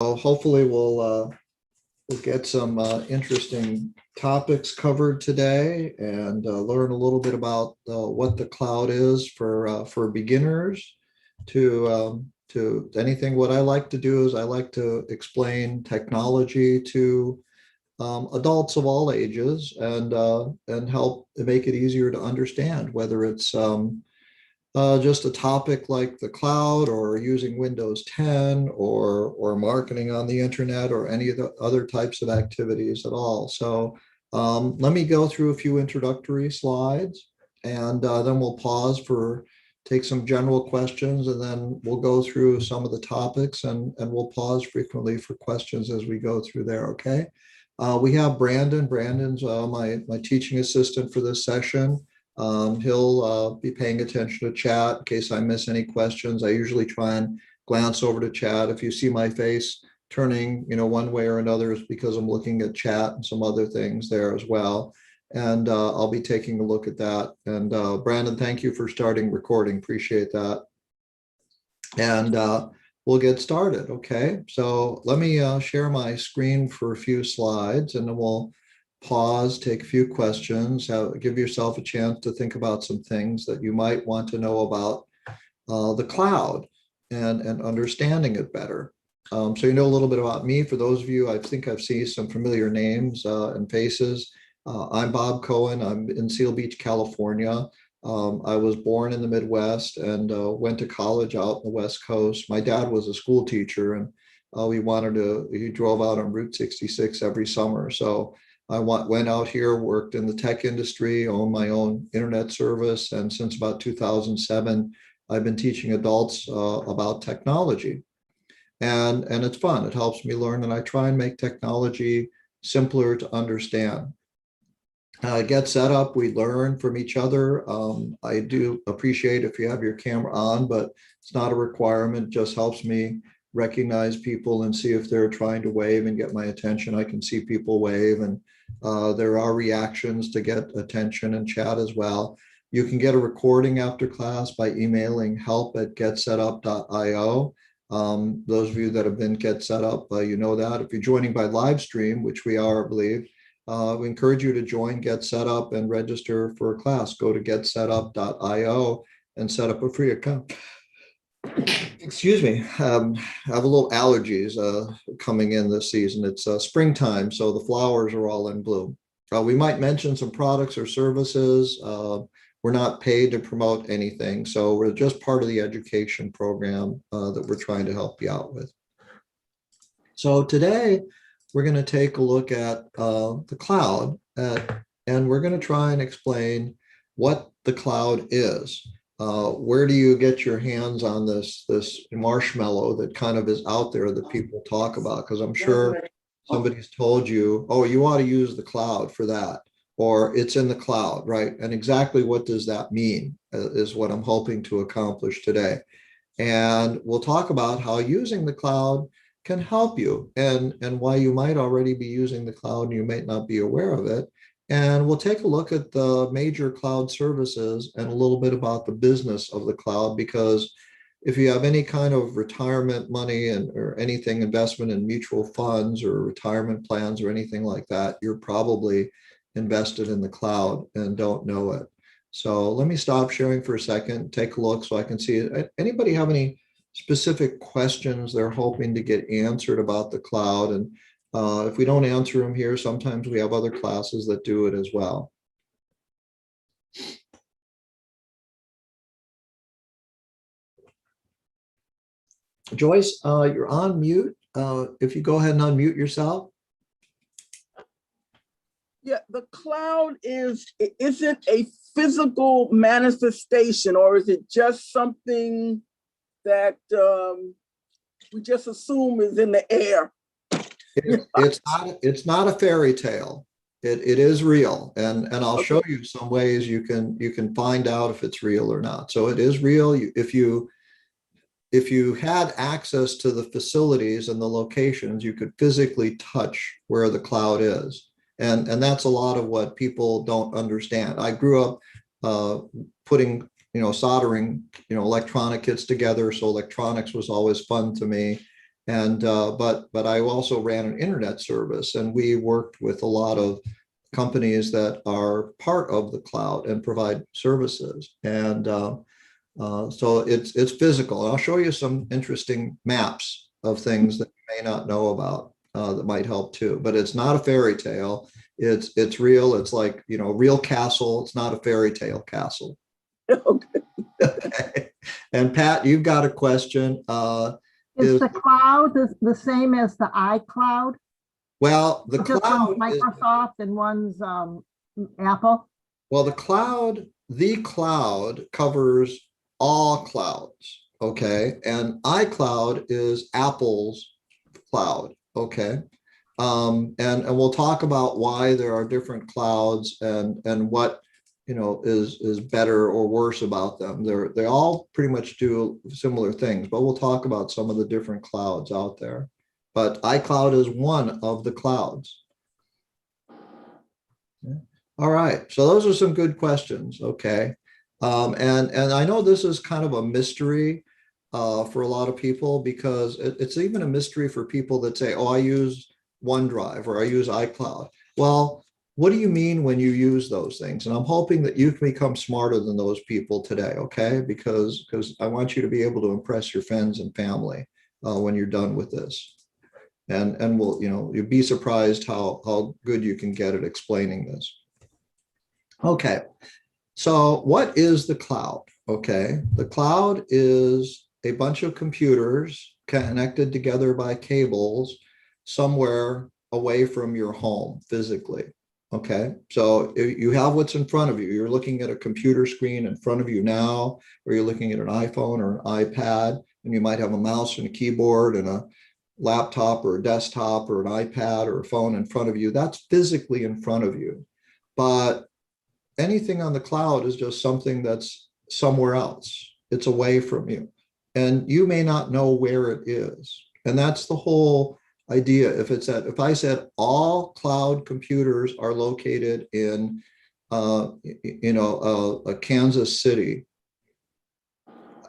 So hopefully we'll get some interesting topics covered today and learn a little bit about what the cloud is for beginners to anything. What I like to do is I like to explain technology to adults of all ages and help make it easier to understand, whether it's just a topic like the cloud or using Windows 10 or marketing on the internet or any of the other types of activities at all. So let me go through a few introductory slides and then we'll pause take some general questions, and then we'll go through some of the topics and we'll pause frequently for questions as we go through there, okay? We have Brandon. Brandon's my teaching assistant for this session. He'll be paying attention to chat in case I miss any questions. I usually try and glance over to chat. If you see my face turning, one way or another, is because I'm looking at chat and some other things there as well. And I'll be taking a look at that. And Brandon, thank you for starting recording. Appreciate that. And we'll get started. Okay, so let me share my screen for a few slides, and then we'll pause, take a few questions, give yourself a chance to think about some things that you might want to know about the cloud and understanding it better. So you know a little bit about me. For those of you, I think I've seen some familiar names and faces. I'm Bob Cohen. I'm in Seal Beach, California. I was born in the Midwest and went to college out in the West Coast. My dad was a school teacher, and he drove out on Route 66 every summer. So I went out here, worked in the tech industry, owned my own internet service, and since about 2007, I've been teaching adults about technology. And it's fun. It helps me learn, and I try and make technology simpler to understand. Get set up, we learn from each other. I do appreciate if you have your camera on, but it's not a requirement. It just helps me recognize people and see if they're trying to wave and get my attention. I can see people wave, and there are reactions to get attention and chat as well. You can get a recording after class by emailing help@getsetup.io. Those of you that have been Get Set Up, you know that. If you're joining by live stream, which we are, I believe, we encourage you to join Get Set Up and register for a class. Go to getsetup.io and set up a free account. Excuse me, I have a little allergies coming in this season. It's springtime, so the flowers are all in bloom. We might mention some products or services. We're not paid to promote anything, so we're just part of the education program that we're trying to help you out with. So today, we're going to take a look at the cloud, and we're going to try and explain what the cloud is. Where do you get your hands on this marshmallow that kind of is out there that people talk about? Because I'm sure somebody's told you, oh, you ought to use the cloud for that, or it's in the cloud, right? And exactly what does that mean is what I'm hoping to accomplish today. And we'll talk about how using the cloud can help you and why you might already be using the cloud and you might not be aware of it. And we'll take a look at the major cloud services and a little bit about the business of the cloud, because if you have any kind of retirement money or anything, investment in mutual funds or retirement plans or anything like that, you're probably invested in the cloud and don't know it. So let me stop sharing for a second, take a look so I can see it. Anybody have any specific questions they're hoping to get answered about the cloud? And if we don't answer them here, sometimes we have other classes that do it as well. Joyce, you're on mute. If you go ahead and unmute yourself. Yeah, the cloud is it a physical manifestation, or is it just something that we just assume is in the air? It's not a fairy tale. It is real, and I'll show you some ways you can find out if it's real or not. So it is real. If you had access to the facilities and the locations, you could physically touch where the cloud is, and that's a lot of what people don't understand. I grew up putting soldering electronic kits together, so electronics was always fun to me. And but I also ran an internet service, and we worked with a lot of companies that are part of the cloud and provide services. And so it's physical. And I'll show you some interesting maps of things that you may not know about that might help too. But it's not a fairy tale. It's real. It's like, you know, real castle. It's not a fairy tale castle. Okay. Okay. And Pat, you've got a question. Is the cloud the same as the iCloud? Well, the Just cloud one's is, Microsoft and one's Apple. well, the cloud covers all clouds. Okay. And iCloud is Apple's cloud. Okay. And we'll talk about why there are different clouds and what, you know, is better or worse about them. They all pretty much do similar things, but we'll talk about some of the different clouds out there. But iCloud is one of the clouds. Yeah. All right, so those are some good questions. Okay, and I know this is kind of a mystery for a lot of people, because it's even a mystery for people that say, "Oh, I use OneDrive or I use iCloud." Well, what do you mean when you use those things? And I'm hoping that you can become smarter than those people today, okay? Because I want you to be able to impress your friends and family when you're done with this. And we'll, you know, you'd be surprised how good you can get at explaining this. Okay, so what is the cloud? Okay, the cloud is a bunch of computers connected together by cables somewhere away from your home physically. Okay, so you have what's in front of you. You're looking at a computer screen in front of you now, or you're looking at an iPhone or an iPad, and you might have a mouse and a keyboard and a laptop or a desktop or an iPad or a phone in front of you. That's physically in front of you. But anything on the cloud is just something that's somewhere else. It's away from you. And you may not know where it is. And that's the whole idea. If I said all cloud computers are located in a Kansas City,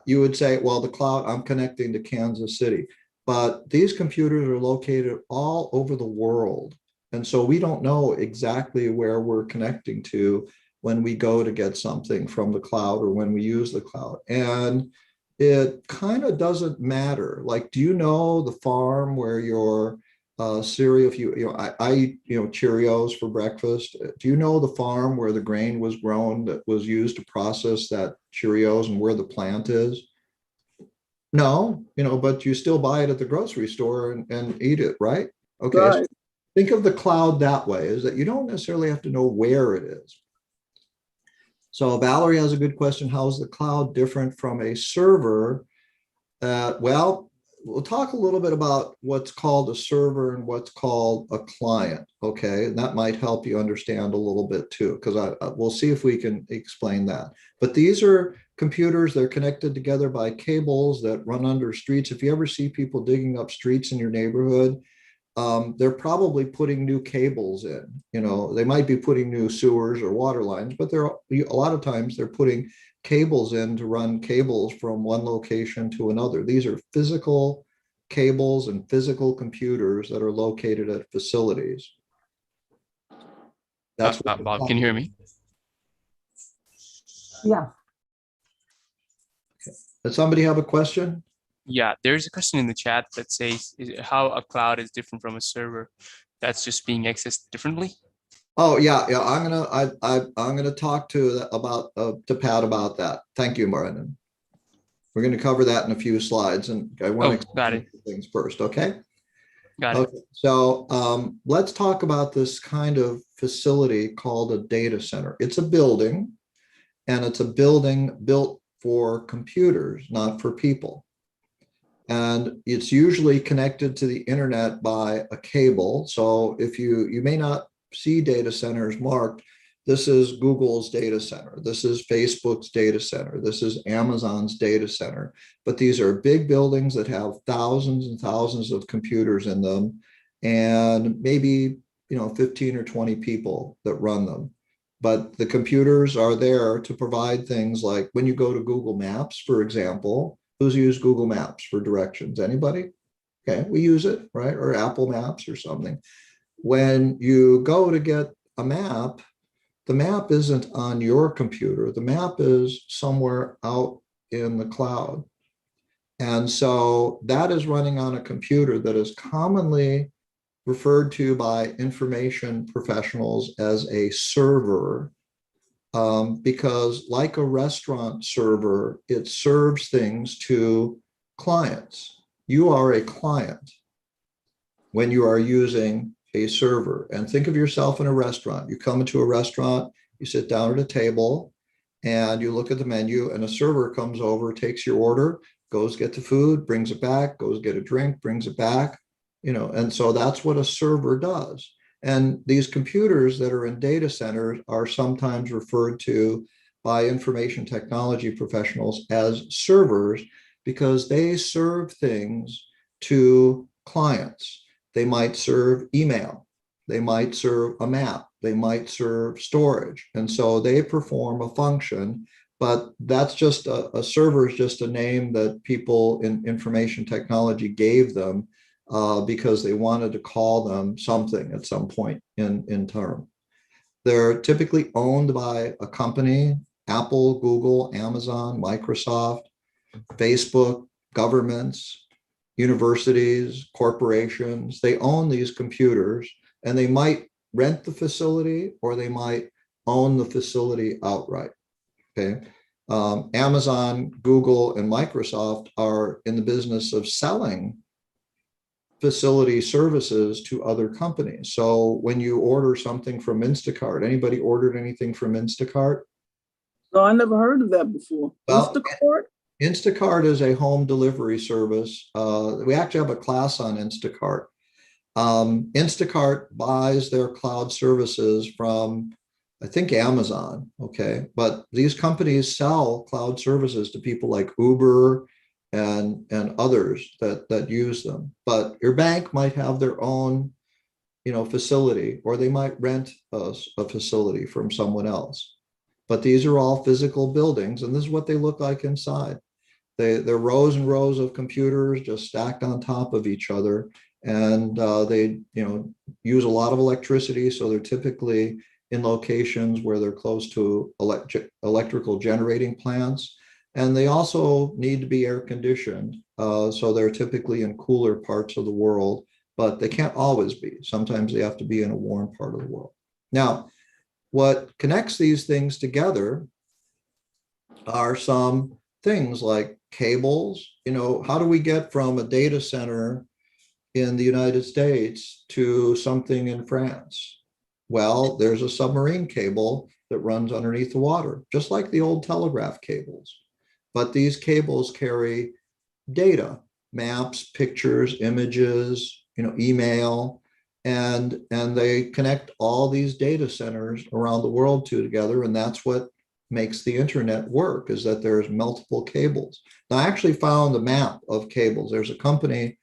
you would say, well, the cloud, I'm connecting to Kansas City. But these computers are located all over the world. And so we don't know exactly where we're connecting to when we go to get something from the cloud or when we use the cloud. And it kind of doesn't matter. Like, do you know the farm where your cereal, I eat, Cheerios for breakfast. Do you know the farm where the grain was grown that was used to process that Cheerios and where the plant is? No, but you still buy it at the grocery store and eat it, right? Okay. Right. So think of the cloud that way, is that you don't necessarily have to know where it is. So Valerie has a good question. How is the cloud different from a server? Well, we'll talk a little bit about what's called a server and what's called a client. Okay, and that might help you understand a little bit too, because we'll see if we can explain that. But these are computers. They're connected together by cables that run under streets. If you ever see people digging up streets in your neighborhood, they're probably putting new cables in. They might be putting new sewers or water lines, but a lot of times they're putting cables in to run cables from one location to another. These are physical cables and physical computers that are located at facilities. That's what Bob, can you hear me? Yeah. Does somebody have a question? Yeah, there's a question in the chat that says how a cloud is different from a server that's just being accessed differently. Oh yeah. I'm gonna talk to Pat about that. Thank you, Brendan. We're going to cover that in a few slides, and I want to got it. things first. Okay. Got it. Okay. So let's talk about this kind of facility called a data center. It's a building, and it's a building built for computers, not for people. And it's usually connected to the internet by a cable. So if you may not see data centers marked, this is Google's data center. This is Facebook's data center. This is Amazon's data center. But these are big buildings that have thousands and thousands of computers in them, and maybe 15 or 20 people that run them. But the computers are there to provide things like when you go to Google Maps, for example. Who's used Google Maps for directions? Anybody? Okay, we use it, right? Or Apple Maps or something. When you go to get a map, the map isn't on your computer. The map is somewhere out in the cloud. And so that is running on a computer that is commonly referred to by information professionals as a server, because like a restaurant server, it serves things to clients. You are a client when you are using a server. And think of yourself in a restaurant. You come into a restaurant, you sit down at a table, and you look at the menu, and a server comes over, takes your order, goes get the food, brings it back, goes get a drink, brings it back, and so that's what a server does. And these computers that are in data centers are sometimes referred to by information technology professionals as servers because they serve things to clients. They might serve email, they might serve a map, they might serve storage. And so they perform a function, but that's just a server is just a name that people in information technology gave them because they wanted to call them something at some point in term. They're typically owned by a company, Apple, Google, Amazon, Microsoft, Facebook, governments, universities, corporations. They own these computers, and they might rent the facility or they might own the facility outright. Okay. Amazon, Google, and Microsoft are in the business of selling facility services to other companies. So when you order something from Instacart, anybody ordered anything from Instacart? No, I never heard of that before. Well, Instacart? Instacart is a home delivery service. We actually have a class on Instacart. Instacart buys their cloud services from, I think, Amazon. Okay. But these companies sell cloud services to people like Uber and others that use them. But your bank might have their own, facility, or they might rent a facility from someone else. But these are all physical buildings, and this is what they look like inside. They're rows and rows of computers just stacked on top of each other. And they use a lot of electricity. So they're typically in locations where they're close to electrical generating plants. And they also need to be air conditioned. So they're typically in cooler parts of the world, but they can't always be. Sometimes they have to be in a warm part of the world. Now, what connects these things together are some things like cables. How do we get from a data center in the United States to something in France? Well, there's a submarine cable that runs underneath the water, just like the old telegraph cables. But these cables carry data, maps, pictures, images, email, and they connect all these data centers around the world together. And that's what makes the internet work, is that there's multiple cables. Now, I actually found a map of cables. There's a company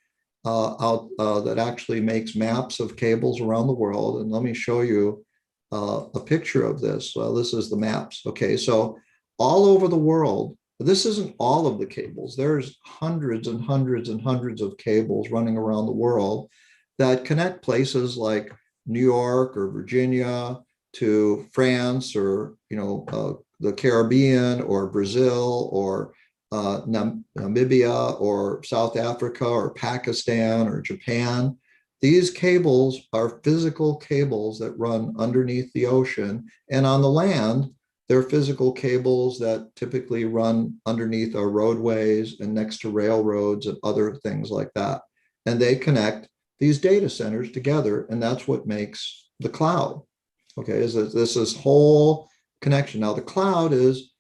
out that actually makes maps of cables around the world. And let me show you a picture of this. This is the maps. Okay, so all over the world, this isn't all of the cables. There's hundreds and hundreds and hundreds of cables running around the world that connect places like New York or Virginia to France, or the Caribbean or Brazil or Namibia or South Africa or Pakistan or Japan. These cables are physical cables that run underneath the ocean, and on the land, they're physical cables that typically run underneath our roadways and next to railroads and other things like that. And they connect these data centers together, and that's what makes the cloud. Okay, is that this whole connection. Now, the cloud is,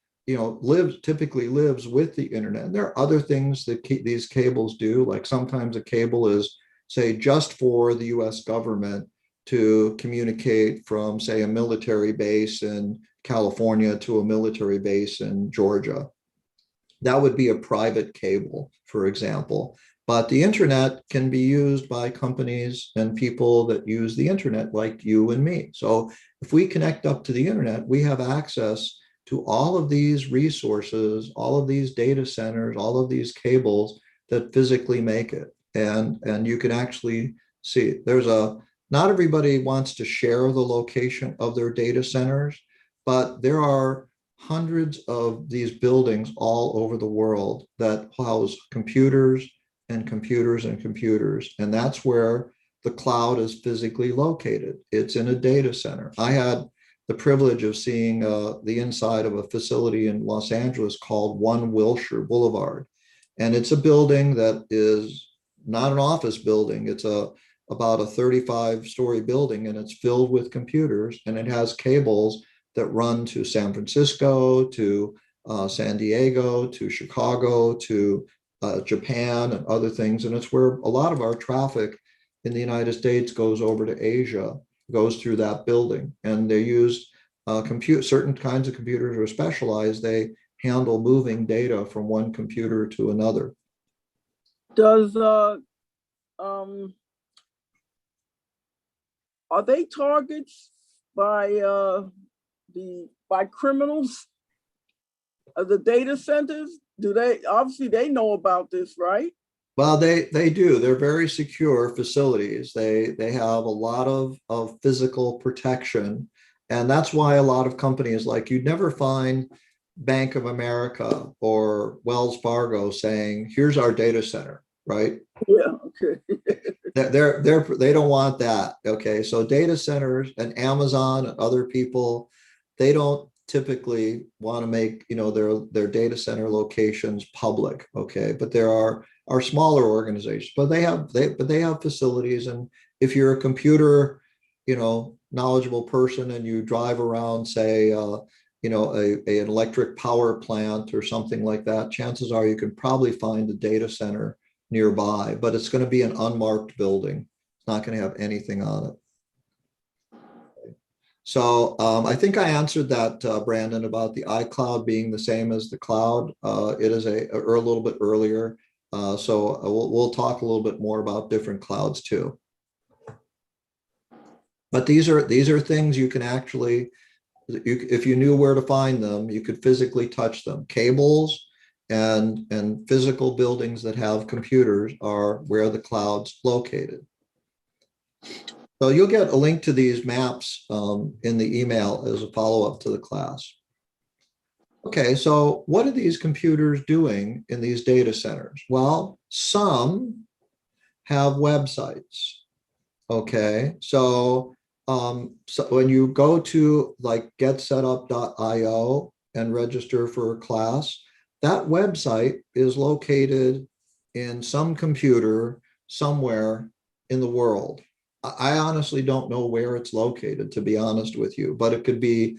typically lives with the internet. And there are other things that these cables do. Like sometimes a cable is, say, just for the US government to communicate from, say, a military base in California to a military base in Georgia. That would be a private cable, for example. But the internet can be used by companies and people that use the internet, like you and me. So if we connect up to the internet, we have access to all of these resources, all of these data centers, all of these cables that physically make it. and you can actually see not everybody wants to share the location of their data centers, but there are hundreds of these buildings all over the world that house computers and computers and computers. And that's where the cloud is physically located. It's in a data center. I had the privilege of seeing the inside of a facility in Los Angeles called One Wilshire Boulevard. And it's a building that is not an office building. It's about a 35-story building, and it's filled with computers, and it has cables that run to San Francisco, to San Diego, to Chicago, to Japan and other things. And it's where a lot of our traffic in the United States goes over to Asia, goes through that building. And they use certain kinds of computers are specialized. They handle moving data from one computer to another. Does are they targets by criminals of the data centers? Do they, obviously they know about this, right? Well, they do. They're very secure facilities. They have a lot of physical protection. And that's why a lot of companies, like, you'd never find Bank of America or Wells Fargo saying, here's our data center, right? Yeah, okay. They don't want that. Okay. So data centers and Amazon and other people, they don't typically want to make, their data center locations public. Okay. But there are smaller organizations, but they have facilities. And if you're a computer, knowledgeable person, and you drive around, say, an electric power plant or something like that, chances are you can probably find a data center nearby, but it's going to be an unmarked building. It's not going to have anything on it. So I think I answered that, Brandon, about the iCloud being the same as the cloud. It is a little bit earlier. So we'll talk a little bit more about different clouds too. But these are things you can actually, if you knew where to find them, you could physically touch them. Cables and physical buildings that have computers are where the cloud's located. So you'll get a link to these maps in the email as a follow-up to the class. Okay, so what are these computers doing in these data centers? Well, some have websites. Okay, so when you go to like getsetup.io and register for a class, that website is located in some computer somewhere in the world. I honestly don't know where it's located, to be honest with you, but it could be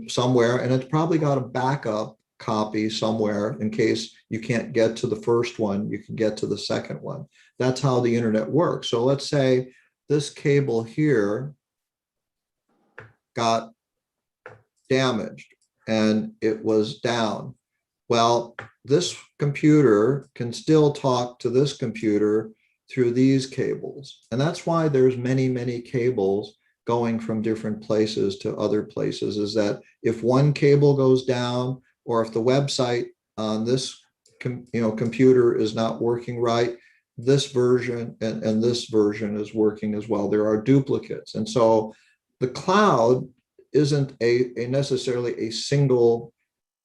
somewhere, and it's probably got a backup copy somewhere in case you can't get to the first one, you can get to the second one. That's how the internet works. So let's say this cable here got damaged and it was down. Well, this computer can still talk to this computer through these cables. And that's why there's many, many cables going from different places to other places, is that if one cable goes down, or if the website on this computer is not working right, this version and this version is working as well. There are duplicates. And so the cloud isn't necessarily a single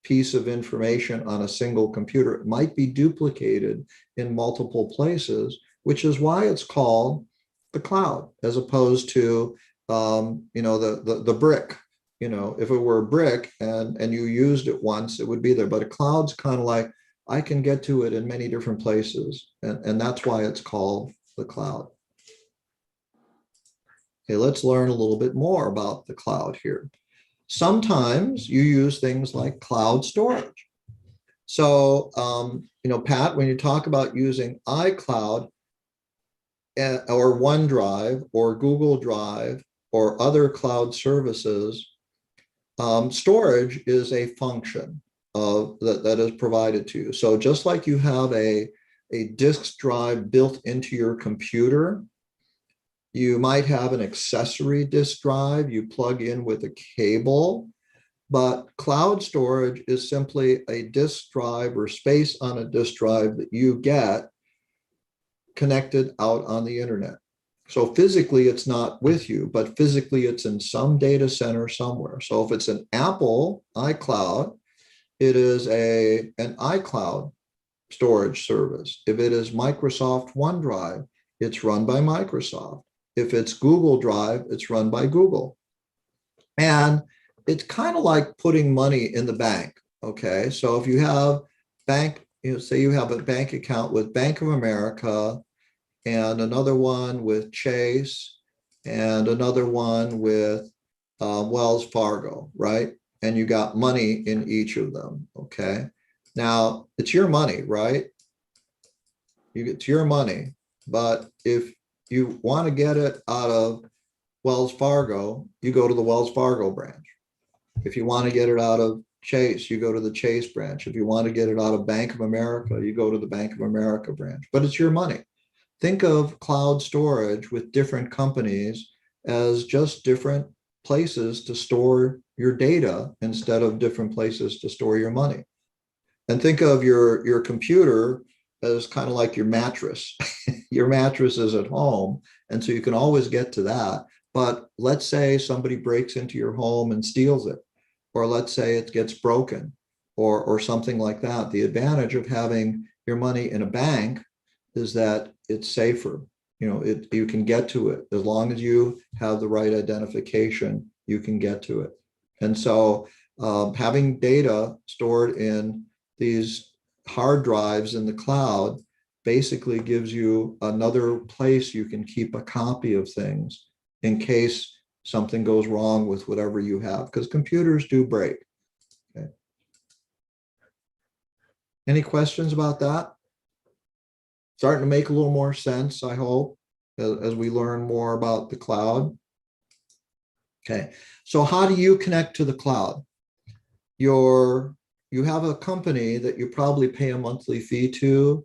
piece of information on a single computer. It might be duplicated in multiple places, which is why it's called the cloud, as opposed to the brick. If it were a brick and you used it once, it would be there. But a cloud's kind of like, I can get to it in many different places, and that's why it's called the cloud. Okay, let's learn a little bit more about the cloud here. Sometimes you use things like cloud storage. So, Pat, when you talk about using iCloud or OneDrive or Google Drive or other cloud services, storage is a function that is provided to you. So just like you have a disk drive built into your computer, you might have an accessory disk drive you plug in with a cable, but cloud storage is simply a disk drive or space on a disk drive that you get connected out on the internet. So physically, it's not with you, but physically it's in some data center somewhere. So if it's an Apple iCloud, it is an iCloud storage service. If it is Microsoft OneDrive, it's run by Microsoft. If it's Google Drive, it's run by Google. And it's kind of like putting money in the bank. Okay. So if you have say you have a bank account with Bank of America and another one with Chase and another one with Wells Fargo, right? And you got money in each of them. Okay. Now it's your money, right? It's your money. But if you want to get it out of Wells Fargo, you go to the Wells Fargo branch. If you want to get it out of Chase, you go to the Chase branch. If you want to get it out of Bank of America, you go to the Bank of America branch. But it's your money. Think of cloud storage with different companies as just different places to store your data instead of different places to store your money. And think of your computer as kind of like your mattress. Your mattress is at home, and so you can always get to that. But let's say somebody breaks into your home and steals it, or let's say it gets broken, or something like that. The advantage of having your money in a bank is that it's safer. You know, you can get to it as long as you have the right identification. You can get to it, and so having data stored in these hard drives in the cloud basically gives you another place you can keep a copy of things in case something goes wrong with whatever you have, because computers do break. Okay. Any questions about that? Starting to make a little more sense, I hope, as we learn more about the cloud. Okay, so how do you connect to the cloud? You have a company that you probably pay a monthly fee to,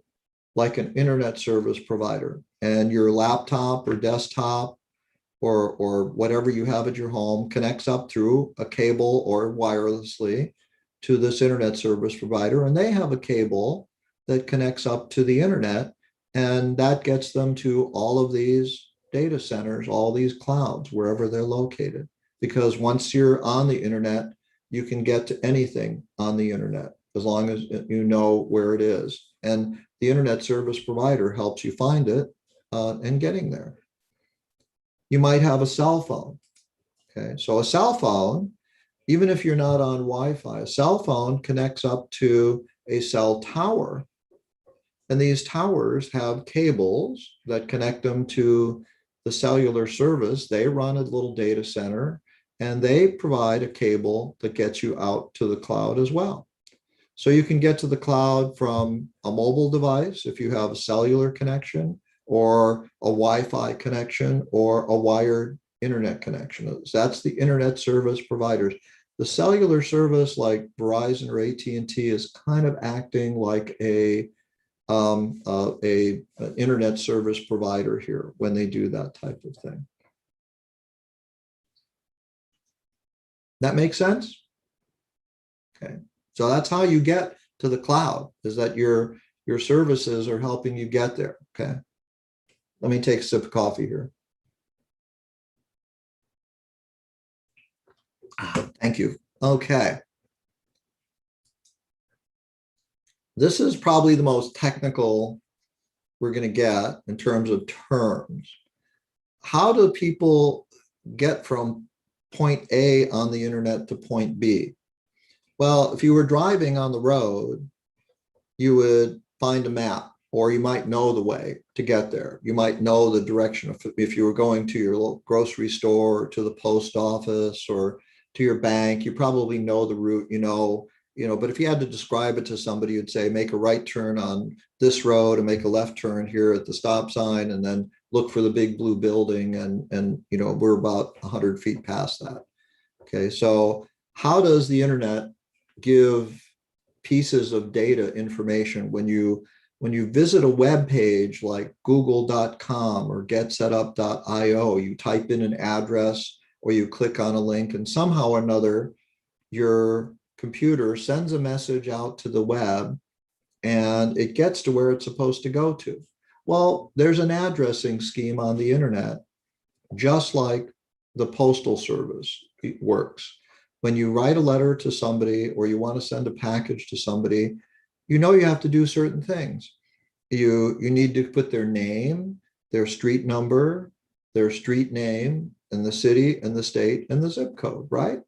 like an internet service provider, and your laptop or desktop or whatever you have at your home connects up through a cable or wirelessly to this internet service provider, and they have a cable that connects up to the internet, and that gets them to all of these data centers, all these clouds, wherever they're located. Because once you're on the internet, you can get to anything on the internet as long as you know where it is. And the internet service provider helps you find it and getting there. You might have a cell phone. Okay, so a cell phone, even if you're not on Wi-Fi, a cell phone connects up to a cell tower. And these towers have cables that connect them to the cellular service. They run a little data center, and they provide a cable that gets you out to the cloud as well. So you can get to the cloud from a mobile device if you have a cellular connection, or a Wi-Fi connection, or a wired internet connection. That's the internet service providers. The cellular service like Verizon or AT&T is kind of acting like an internet service provider here when they do that type of thing. That makes sense? Okay, so that's how you get to the cloud, is that your services are helping you get there. Okay, let me take a sip of coffee here. Thank you. Okay. This is probably the most technical we're going to get in terms of terms. How do people get from point A on the internet to point B? Well, if you were driving on the road, you would find a map, or you might know the way to get there. You might know the direction. If you were going to your local grocery store, or to the post office, or to your bank, you probably know the route, but if you had to describe it to somebody, you'd say, make a right turn on this road and make a left turn here at the stop sign, and then look for the big blue building. And we're about 100 feet past that. Okay, so how does the internet give pieces of data information when you visit a web page like google.com or getsetup.io? You type in an address or you click on a link, and somehow or another your computer sends a message out to the web and it gets to where it's supposed to go to. Well, there's an addressing scheme on the internet, just like the postal service works. When you write a letter to somebody or you want to send a package to somebody, you know you have to do certain things. You need to put their name, their street number, their street name, and the city and the state and the zip code, right?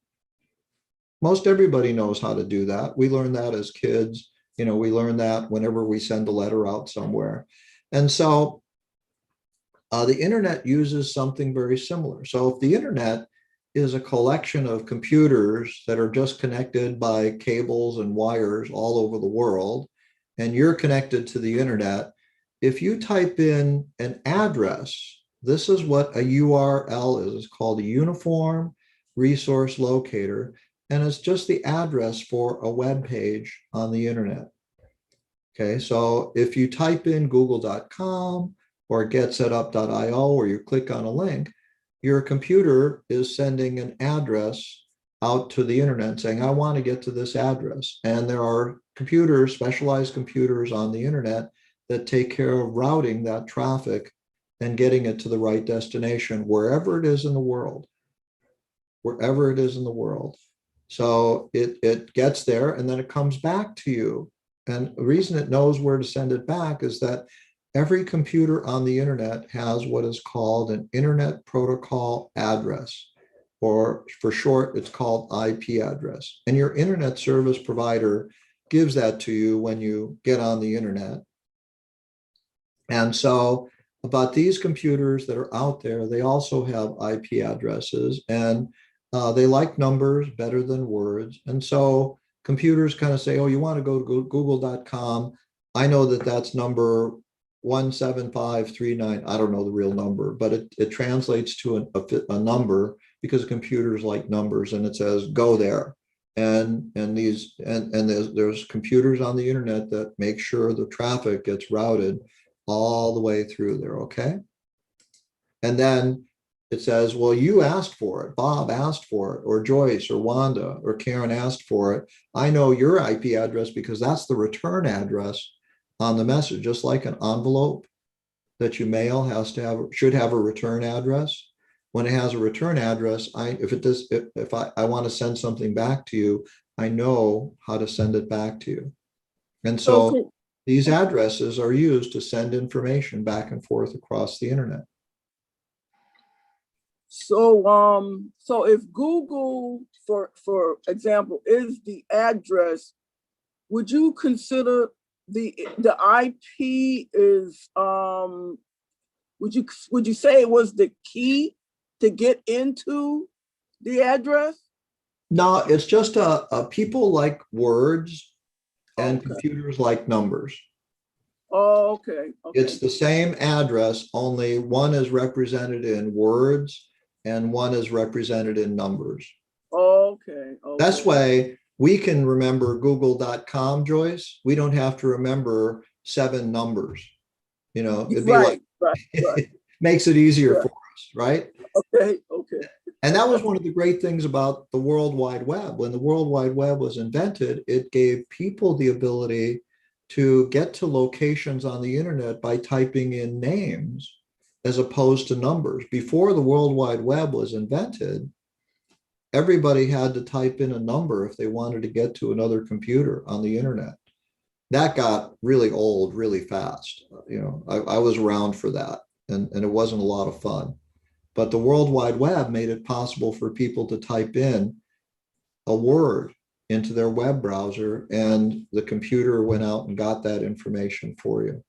Most everybody knows how to do that. We learn that as kids. You know, we learn that whenever we send a letter out somewhere. And so the internet uses something very similar. So if the internet is a collection of computers that are just connected by cables and wires all over the world, and you're connected to the internet, if you type in an address, this is what a URL is. It's called a Uniform Resource Locator, and it's just the address for a web page on the internet. Okay, so if you type in google.com or getsetup.io, or you click on a link, your computer is sending an address out to the internet saying, I want to get to this address. And there are computers, specialized computers on the internet that take care of routing that traffic and getting it to the right destination, wherever it is in the world, wherever it is in the world. So it gets there and then it comes back to you. And the reason it knows where to send it back is that every computer on the internet has what is called an Internet Protocol address, or for short, it's called IP address. And your internet service provider gives that to you when you get on the internet. And so about these computers that are out there, they also have IP addresses, and they like numbers better than words. And so computers kind of say, oh, you want to go to google.com. I know that that's number 17539. I don't know the real number, but it translates to a number because computers like numbers, and it says go there. And there's computers on the internet that make sure the traffic gets routed all the way through there, okay? And then it says, well, you asked for it, Bob asked for it, or Joyce or Wanda or Karen asked for it. I know your IP address because that's the return address on the message, just like an envelope that you mail should have a return address. When it has a return address, if I want to send something back to you, I know how to send it back to you. And so these addresses are used to send information back and forth across the internet. So so if Google, for example, is the address, would you consider the IP is would you say it was the key to get into the address? No, it's just people like words and Okay. computers like numbers. Oh, okay. It's the same address, only one is represented in words and one is represented in numbers. Okay. That's why we can remember google.com, Joyce. We don't have to remember 7 numbers. You know, it'd be right. It makes it easier for us, right? Okay. And that was one of the great things about the World Wide Web. When the World Wide Web was invented, it gave people the ability to get to locations on the internet by typing in names as opposed to numbers. Before the World Wide Web was invented, everybody had to type in a number if they wanted to get to another computer on the internet. That got really old really fast. You know, I was around for that, and it wasn't a lot of fun. But the World Wide Web made it possible for people to type in a word into their web browser, and the computer went out and got that information for you.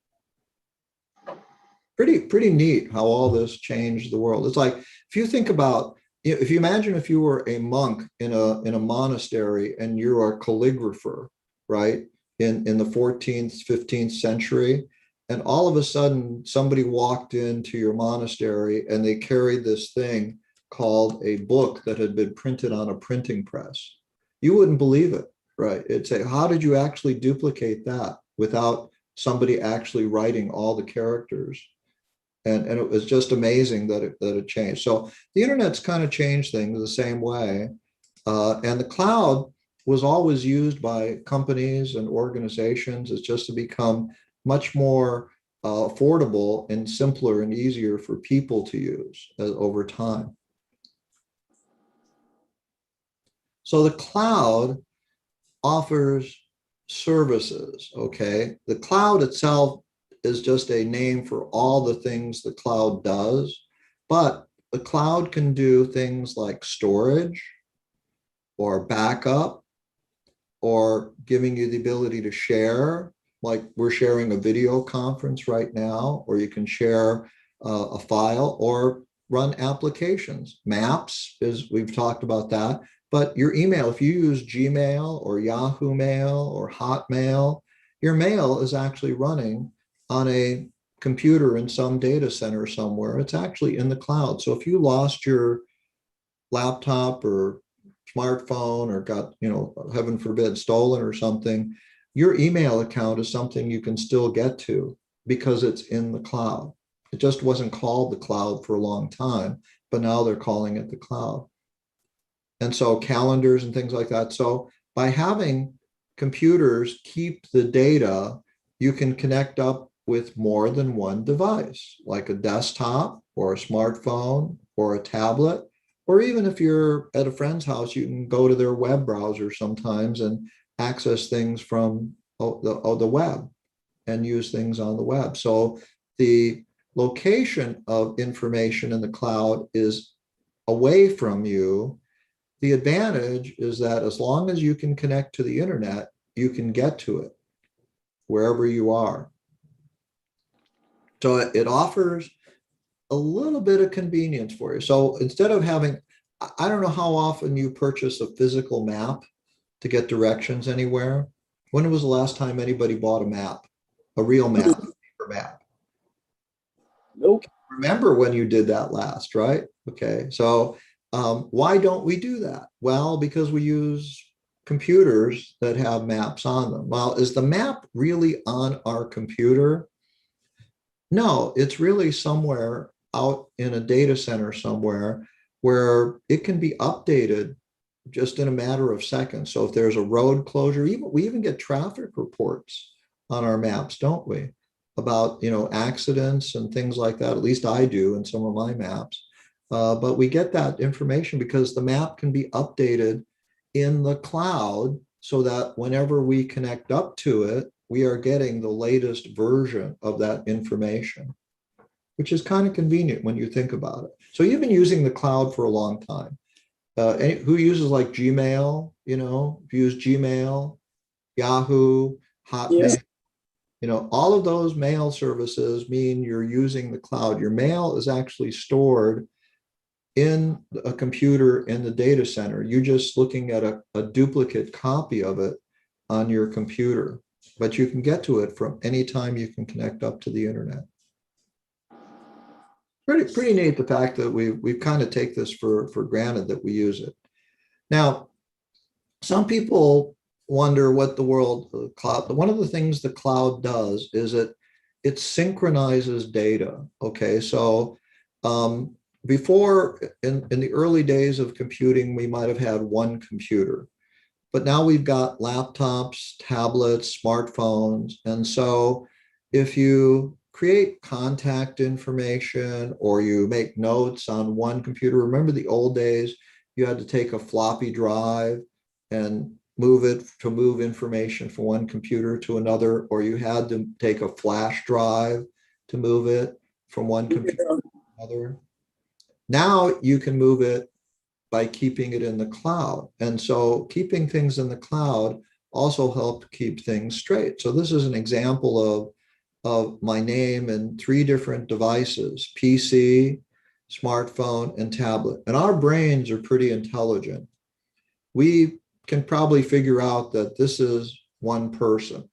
Pretty neat how all this changed the world. It's like, if you think about, if you imagine if you were a monk in a monastery and you're a calligrapher, right, in the 14th, 15th century, and all of a sudden somebody walked into your monastery and they carried this thing called a book that had been printed on a printing press. You wouldn't believe it, right? It'd say, how did you actually duplicate that without somebody actually writing all the characters? And it was just amazing that it changed. So the internet's kind of changed things the same way. And the cloud was always used by companies and organizations. It's just to become much more affordable and simpler and easier for people to use over time. So the cloud offers services, okay? The cloud itself is just a name for all the things the cloud does, but the cloud can do things like storage or backup or giving you the ability to share, like we're sharing a video conference right now, or you can share a file or run applications. Maps is, we've talked about that. But your email, if you use Gmail or Yahoo Mail or Hotmail, your mail is actually running on a computer in some data center somewhere. It's actually in the cloud. So if you lost your laptop or smartphone or got, heaven forbid, stolen or something, your email account is something you can still get to because it's in the cloud. It just wasn't called the cloud for a long time, but now they're calling it the cloud. And so calendars and things like that. So by having computers keep the data, you can connect up with more than one device, like a desktop or a smartphone or a tablet, or even if you're at a friend's house, you can go to their web browser sometimes and access things from the web and use things on the web. So the location of information in the cloud is away from you. The advantage is that as long as you can connect to the internet, you can get to it wherever you are. So it offers a little bit of convenience for you. So instead of having, I don't know how often you purchase a physical map to get directions anywhere. When was the last time anybody bought a map, a real map, a paper map? Nope. Remember when you did that last, right? Okay, so why don't we do that? Well, because we use computers that have maps on them. Well, is the map really on our computer? No, it's really somewhere out in a data center somewhere where it can be updated just in a matter of seconds. So if there's a road closure, we even get traffic reports on our maps, don't we? About, accidents and things like that. At least I do in some of my maps. But we get that information because the map can be updated in the cloud so that whenever we connect up to it, we are getting the latest version of that information, which is kind of convenient when you think about it. So you've been using the cloud for a long time. Who uses like Gmail, if you use Gmail, Yahoo, Hotmail, Yes. all of those mail services mean you're using the cloud. Your mail is actually stored in a computer in the data center. You're just looking at a duplicate copy of it on your computer, but you can get to it from any time you can connect up to the internet. Pretty neat, the fact that we kind of take this for granted that we use it. Now, some people wonder what the world of the cloud, one of the things the cloud does is it synchronizes data. Okay, so before in the early days of computing, we might have had one computer, but now we've got laptops, tablets, smartphones. And so if you create contact information or you make notes on one computer, remember the old days, you had to take a floppy drive and move information from one computer to another, or you had to take a flash drive to move it from one computer to another. Now you can move it by keeping it in the cloud. And so keeping things in the cloud also help keep things straight. So this is an example of my name and 3 different devices: PC, smartphone, and tablet. And our brains are pretty intelligent. We can probably figure out that this is one person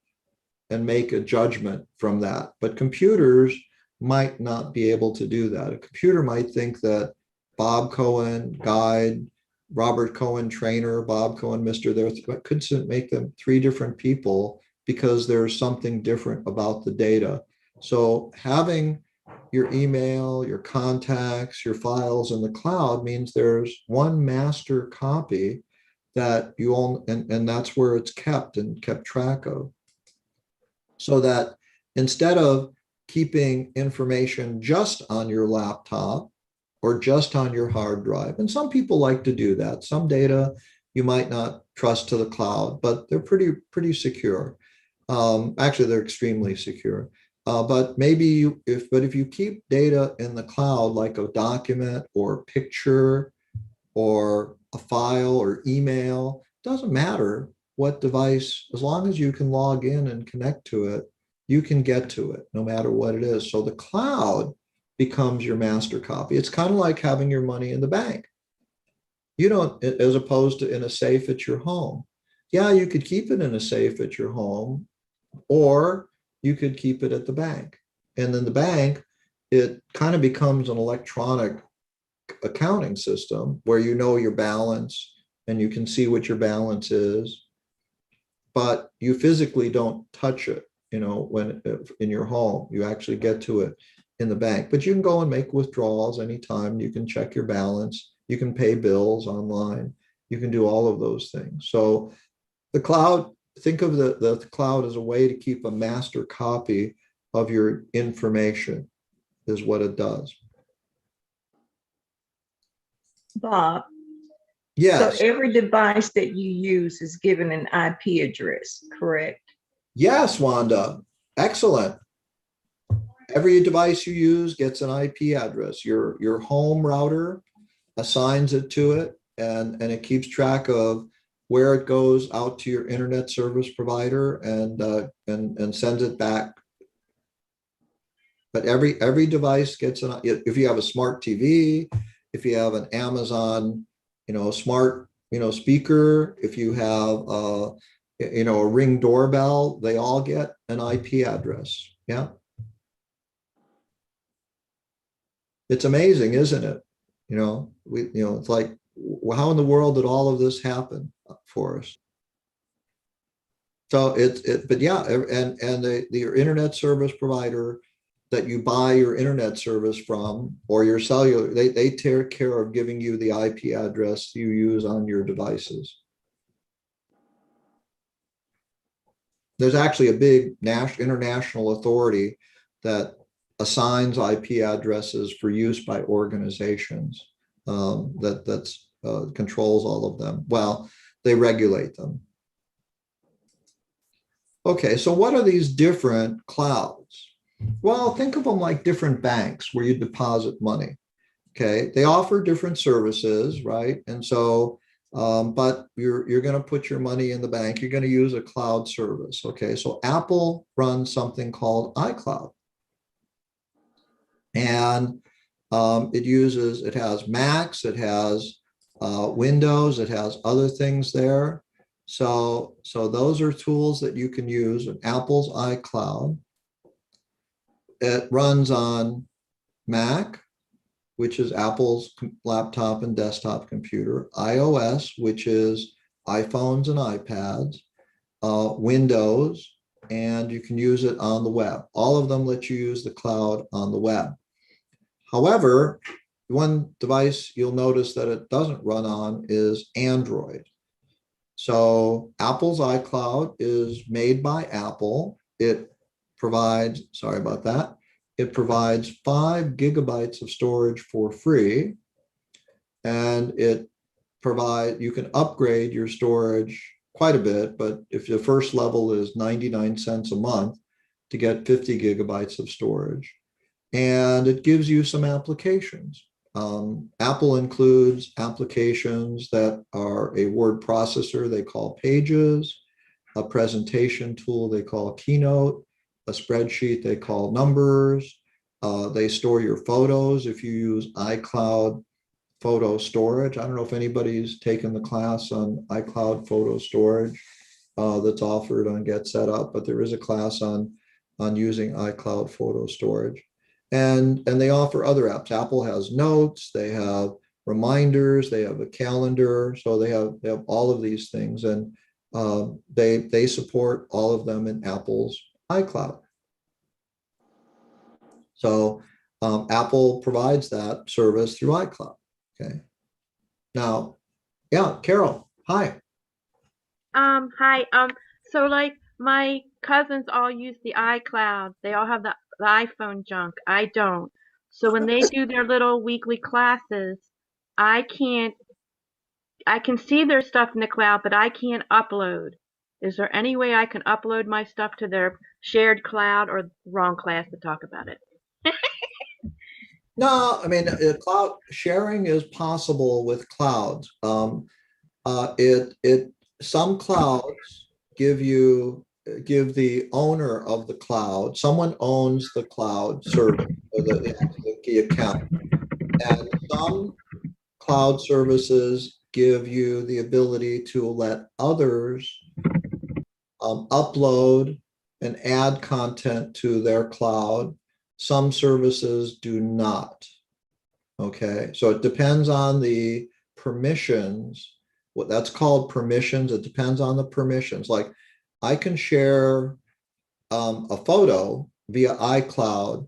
and make a judgment from that. But computers might not be able to do that. A computer might think that Bob Cohen, guide, Robert Cohen, trainer, Bob Cohen, Mr. There, couldn't make them 3 different people because there's something different about the data. So having your email, your contacts, your files in the cloud means there's one master copy that you own, and that's where it's kept and kept track of. So that instead of keeping information just on your laptop or just on your hard drive. And some people like to do that. Some data you might not trust to the cloud, but they're pretty secure. Actually, they're extremely secure. But maybe if you keep data in the cloud, like a document or picture or a file or email, doesn't matter what device, as long as you can log in and connect to it, you can get to it no matter what it is. So the cloud becomes your master copy. It's kind of like having your money in the bank. You don't, as opposed to in a safe at your home. Yeah, you could keep it in a safe at your home, or you could keep it at the bank. And then the bank, it kind of becomes an electronic accounting system where you know your balance and you can see what your balance is, but you physically don't touch it, when in your home. You actually get to it in the bank, but you can go and make withdrawals anytime. You can check your balance. You can pay bills online. You can do all of those things. So the cloud, think of the cloud as a way to keep a master copy of your information, is what it does. Bob, Yes. so every device that you use is given an IP address, correct? Yes, Wanda. Excellent. Every device you use gets an IP address. Your home router assigns it to it, and it keeps track of where it goes out to your internet service provider and sends it back. But every device gets an, if you have a smart TV, if you have an Amazon, smart, speaker, if you have a Ring doorbell, they all get an IP address. Yeah. It's amazing, isn't it? It's like, how in the world did all of this happen for us? So but yeah, and your internet service provider that you buy your internet service from, or your cellular, they take care of giving you the IP address you use on your devices. There's actually a big international authority that assigns IP addresses for use by organizations that controls all of them. Well, they regulate them. Okay, so what are these different clouds? Well, think of them like different banks where you deposit money. Okay, they offer different services, right? And so, but you're going to put your money in the bank. You're going to use a cloud service. Okay, so Apple runs something called iCloud, and it has Macs, it has Windows, it has other things there. So those are tools that you can use in Apple's iCloud. It runs on Mac, which is Apple's laptop and desktop computer, iOS, which is iPhones and iPads, Windows, and you can use it on the web. All of them let you use the cloud on the web. However, one device you'll notice that it doesn't run on is Android. So Apple's iCloud is made by Apple. It provides, sorry about that, it provides 5 gigabytes of storage for free, and you can upgrade your storage quite a bit, but if the first level is 99 cents a month to get 50 gigabytes of storage. And it gives you some applications. Apple includes applications that are a word processor they call Pages, a presentation tool they call Keynote, a spreadsheet they call Numbers. They store your photos if you use iCloud photo storage. I don't know if anybody's taken the class on iCloud photo storage that's offered on Get Set Up, but there is a class on using iCloud photo storage. And they offer other apps. Apple has Notes, they have reminders, they have a calendar. So they have all of these things, and they support all of them in Apple's iCloud. So Apple provides that service through iCloud. Okay. Now, yeah, Carol, hi. Hi. So like my cousins all use the iCloud. They all have the the iPhone junk. I don't. So when they do their little weekly classes, I can't, I can see their stuff in the cloud, but I can't upload. Is there any way I can upload my stuff to their shared cloud, or wrong class to talk about it? No, I mean, cloud sharing is possible with clouds. Some clouds give the owner of the cloud, someone owns the cloud service or the account. And some cloud services give you the ability to let others upload and add content to their cloud. Some services do not. Okay, so it depends on the permissions. What that's called permissions. It depends on the permissions. Like I can share a photo via iCloud,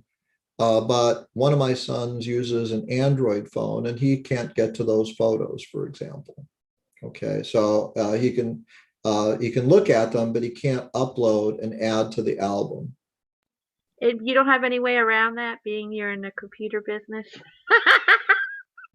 but one of my sons uses an Android phone and he can't get to those photos, for example. Okay, so he can look at them, but he can't upload and add to the album. You don't have any way around that, being you're in the computer business?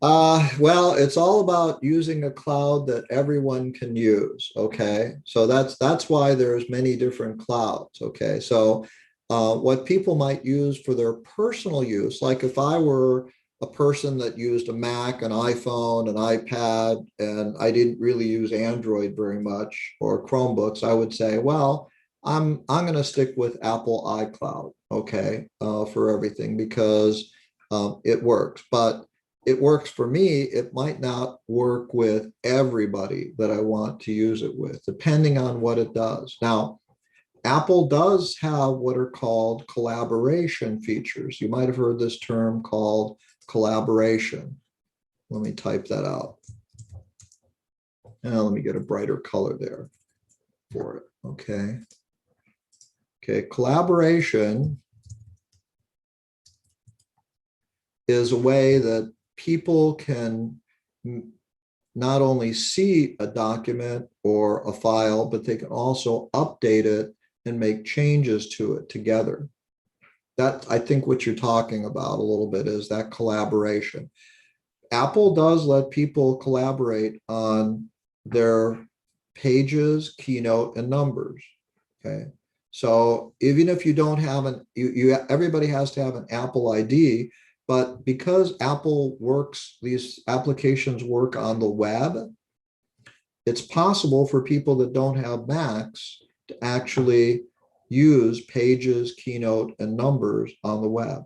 Well, it's all about using a cloud that everyone can use. Okay, so that's why there's many different clouds. Okay, so what people might use for their personal use, like if I were a person that used a Mac, an iPhone, an iPad, and I didn't really use Android very much or Chromebooks, I would say, well, I'm going to stick with Apple iCloud, okay, for everything because it works. But it works for me. It might not work with everybody that I want to use it with, depending on what it does. Now, Apple does have what are called collaboration features. You might have heard this term called collaboration. Let me type that out. And let me get a brighter color there for it. Okay. Okay, collaboration is a way that people can not only see a document or a file, but they can also update it and make changes to it together. That, I think what you're talking about a little bit is that collaboration. Apple does let people collaborate on their pages, Keynote, and Numbers. Okay, so even if you don't have everybody has to have an Apple ID, but because Apple works, these applications work on the web, it's possible for people that don't have Macs to actually use Pages, Keynote, and Numbers on the web.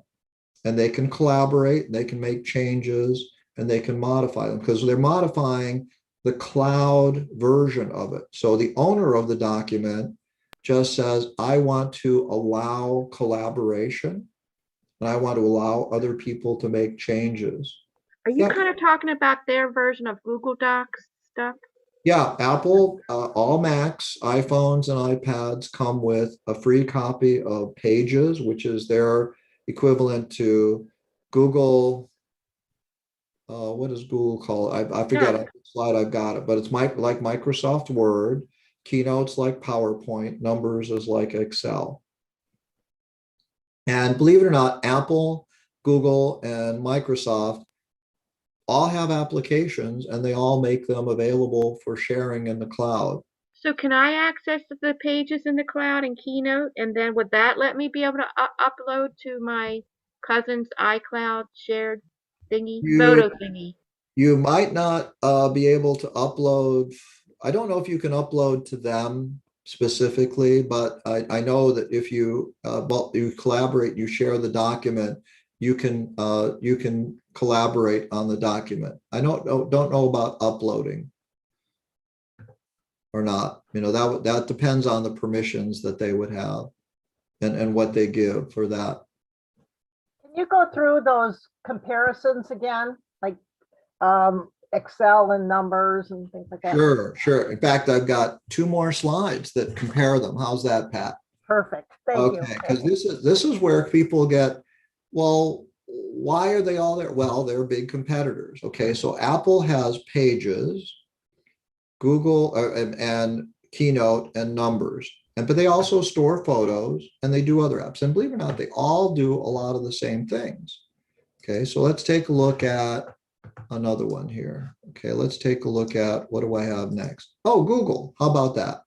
And they can collaborate, and they can make changes, and they can modify them because they're modifying the cloud version of it. So the owner of the document just says, I want to allow collaboration, and I want to allow other people to make changes. Are you kind of talking about their version of Google Docs stuff? Yeah, Apple, all Macs, iPhones, and iPads come with a free copy of Pages, which is their equivalent to Google. What does Google call it? I forget on the slide I've got it, but it's like Microsoft Word, Keynote's like PowerPoint, Numbers is like Excel. And believe it or not, Apple, Google, and Microsoft all have applications and they all make them available for sharing in the cloud. So can I access the Pages in the cloud and Keynote, and then would that let me be able to upload to my cousin's iCloud shared thingy, photo thingy? You might not be able to upload. I don't know if you can upload to them specifically, but I know that if you you collaborate, you share the document, you can collaborate on the document. I don't know about uploading or not. You know, that depends on the permissions that they would have and what they give for that. Can you go through those comparisons again, like Excel and Numbers and things like that? Sure. In fact, I've got 2 more slides that compare them. How's that, Pat? Perfect. Thank you. Okay, because this is where people get, well, why are they all there? Well, they're big competitors. Okay, so Apple has Pages, Google and Keynote and Numbers. but they also store photos and they do other apps. And believe it or not, they all do a lot of the same things. Okay, so let's take a look at another one here. Okay, let's take a look at, what do I have next? Oh, Google. How about that?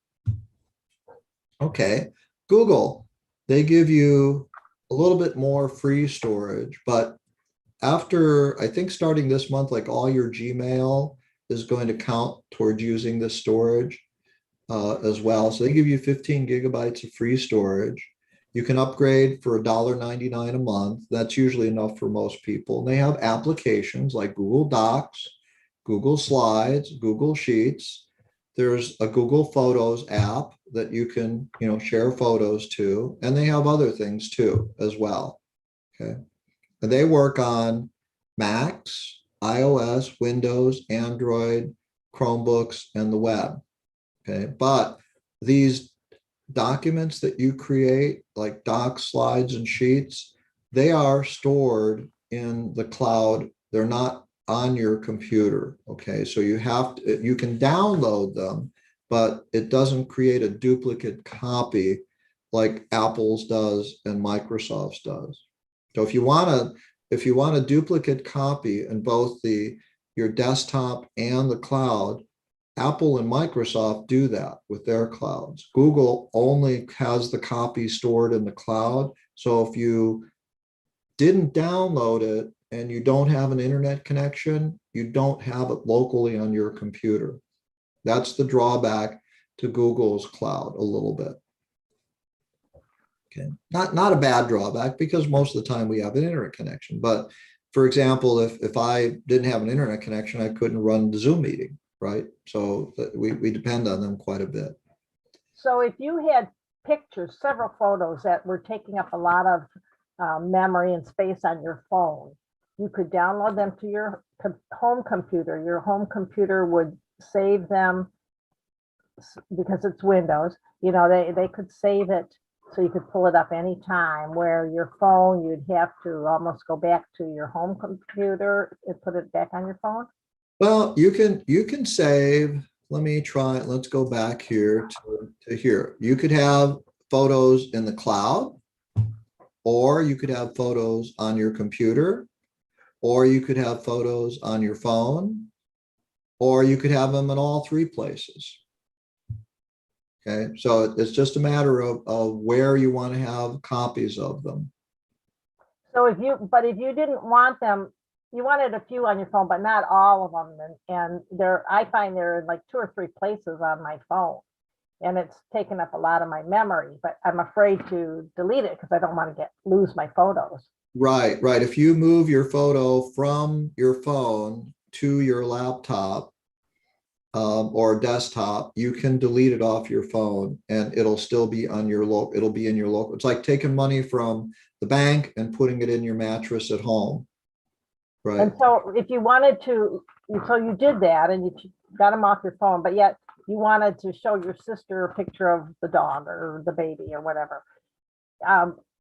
Okay, Google, they give you a little bit more free storage, but after, I think starting this month, like all your Gmail is going to count towards using this storage as well. So they give you 15 gigabytes of free storage. You can upgrade for $1.99 a month. That's usually enough for most people. And they have applications like Google Docs, Google Slides, Google Sheets. There's a Google Photos app that you can, share photos to, and they have other things too as well. Okay. And they work on Macs, iOS, Windows, Android, Chromebooks, and the web. Okay. But these documents that you create, like docs, slides, and sheets, they are stored in the cloud. They're not on your computer. Okay. So you can download them, but it doesn't create a duplicate copy like Apple's does and Microsoft's does. So if you want a duplicate copy in both your desktop and the cloud, Apple and Microsoft do that with their clouds. Google only has the copy stored in the cloud. So if you didn't download it and you don't have an internet connection, you don't have it locally on your computer. That's the drawback to Google's cloud a little bit. Okay, not a bad drawback, because most of the time we have an internet connection. But for example, if I didn't have an internet connection, I couldn't run the Zoom meeting, right? So we depend on them quite a bit. So if you had pictures, several photos that were taking up a lot of memory and space on your phone, you could download them to your home computer. Your home computer would save them because it's Windows. They could save it so you could pull it up anytime, where your phone, you'd have to almost go back to your home computer and put it back on your phone. Well, you can save. Let me try. Let's go back here to here. You could have photos in the cloud, or you could have photos on your computer, or you could have photos on your phone, or you could have them in all three places. Okay, so it's just a matter of where you want to have copies of them. So if you didn't want them, you wanted a few on your phone, but not all of them. And I find they're in like 2 or 3 places on my phone, and it's taken up a lot of my memory, but I'm afraid to delete it because I don't want to lose my photos. Right. If you move your photo from your phone to your laptop or desktop, you can delete it off your phone, and it'll still be on your it'll be in your local. It's like taking money from the bank and putting it in your mattress at home. Right. And so if you wanted to, so you did that and you got them off your phone, but yet you wanted to show your sister a picture of the dog or the baby or whatever.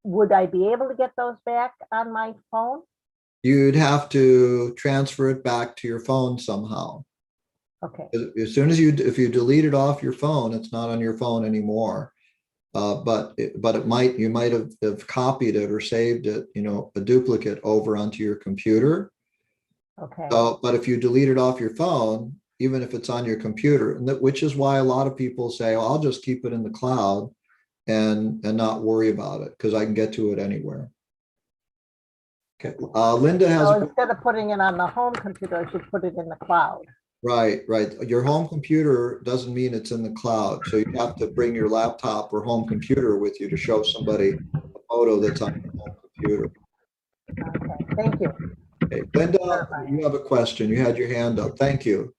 Would I be able to get those back on my phone? You'd have to transfer it back to your phone somehow. Okay. As soon as if you delete it off your phone, it's not on your phone anymore. But you might have copied it or saved it, a duplicate over onto your computer. Okay. So, but if you delete it off your phone, even if it's on your computer, which is why a lot of people say, I'll just keep it in the cloud and not worry about it because I can get to it anywhere. Okay. Linda has. So instead of putting it on the home computer, I should put it in the cloud. Right. Your home computer doesn't mean it's in the cloud. So you have to bring your laptop or home computer with you to show somebody a photo that's on your home computer. Okay, thank you. Okay. Linda, you have a question. You had your hand up. Thank you.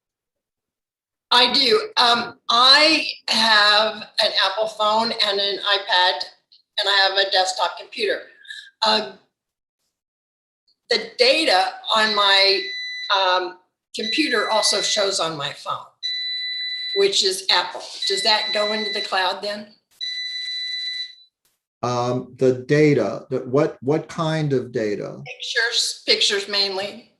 I do. I have an Apple phone and an iPad, and I have a desktop computer. The data on my computer also shows on my phone, which is Apple. Does that go into the cloud then? The data, what kind of data? Pictures mainly.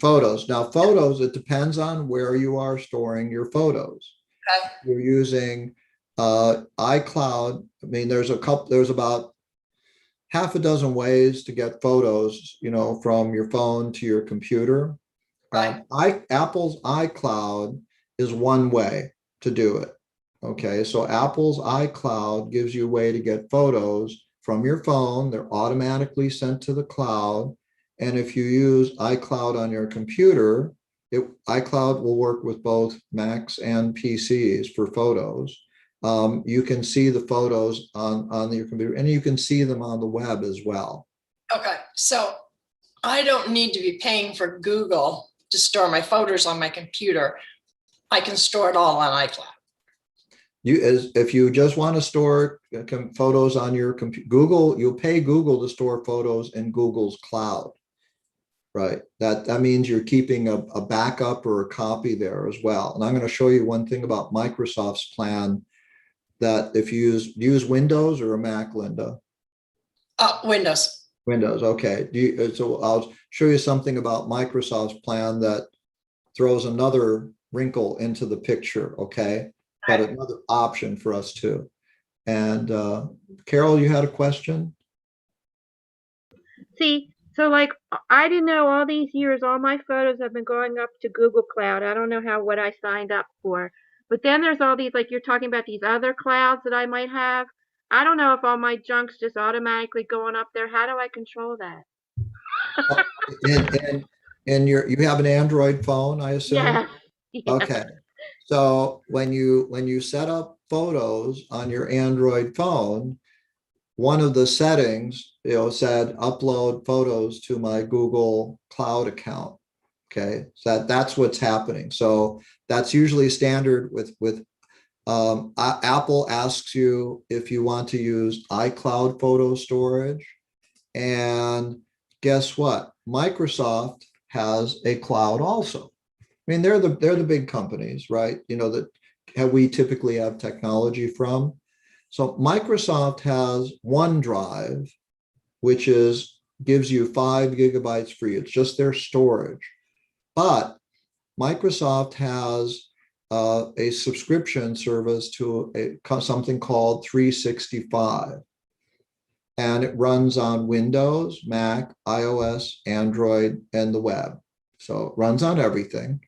Photos. Now, photos, it depends on where you are storing your photos. Okay. You're using iCloud, I mean, there's about half a dozen ways to get photos, from your phone to your computer. Right. Apple's iCloud is one way to do it. Okay, so Apple's iCloud gives you a way to get photos from your phone. They're automatically sent to the cloud. And if you use iCloud on your computer, iCloud will work with both Macs and PCs for photos. You can see the photos on your computer, and you can see them on the web as well. Okay, so I don't need to be paying for Google to store my photos on my computer. I can store it all on iCloud. If you just want to store photos on your computer, you'll pay Google to store photos in Google's cloud. Right. That means you're keeping a backup or a copy there as well. And I'm going to show you one thing about Microsoft's plan, that if you use Windows or a Mac, Linda? Windows. Windows. Okay. So I'll show you something about Microsoft's plan that throws another wrinkle into the picture. Okay. But another option for us too. And Carol, you had a question? See, so like I didn't know all these years, all my photos have been going up to Google Cloud. I don't know what I signed up for. But then there's all these, like you're talking about these other clouds that I might have. I don't know if all my junk's just automatically going up there. How do I control that? And you have an Android phone, I assume? Yeah. Okay. So when you set up photos on your Android phone, one of the settings, said upload photos to my Google Cloud account. Okay, so that's what's happening. So that's usually standard with Apple asks you if you want to use iCloud photo storage. And guess what? Microsoft has a cloud also. I mean, they're the big companies, right? That we typically have technology from. So Microsoft has OneDrive, which gives you 5 gigabytes free. It's just their storage. But Microsoft has a subscription service to something called 365. And it runs on Windows, Mac, iOS, Android, and the web. So it runs on everything.